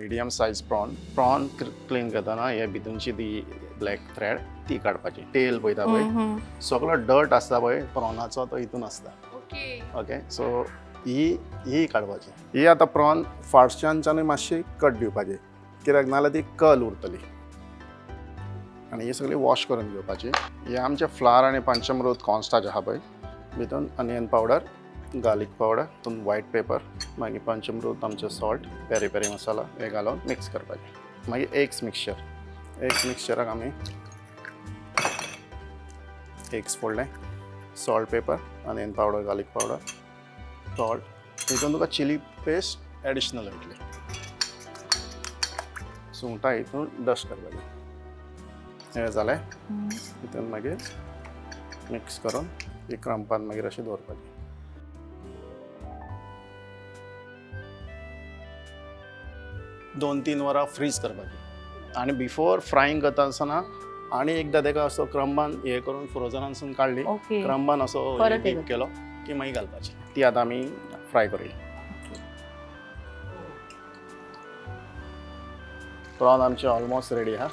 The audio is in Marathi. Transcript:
मिडियम सायज प्रॉन क्लीन करतना हे भितरची ती ब्लॅक थ्रेड ती काडपाची टेल पळयता पळय सगळो डर्ट आसता पळय प्रॉनाचो तो हितून आसता ओके सो ही काडपाची ही आतां प्रॉन फाटच्यानच्यानूय मातशी कट दिवपाची कित्याक नाल्यार ती कल उरतली आनी ही सगळी वॉश करून घेवपाची हे आमचे फ्लावर आनी पंचमृत कॉर्नस्टार्च आहा पळय भितून अनियन पावडर गार्लीक पावडर तितून व्हायट पेपर मागीर पंचमृत आमचे सॉल्ट पेरी पेरी मसाला हे घालून मिक्स करपाचें मागीर एग्स मिक्सचराक आमी एग्स फोडले salt pepper onion powder garlic powder salt हितून तुका चिली पेस्ट एडिशनल मेळटली सुंगटां हितून डस्ट करपाचें हे जालें हितून मागीर मिक्स करून ही क्रंपान मागीर अशी दवरपाची 2-3 वरां फ्रीज करपाची आनी बिफोर फ्रायींग करता आसतना आनी एकदां तेका असो क्रंबान हे करून फ्रोजनासून काडली क्रंबान असो डीप केलो की मागीर घालपाची ती आतां आमी फ्राय करूया प्रॉन आमचे ऑलमोस्ट रेडी आहा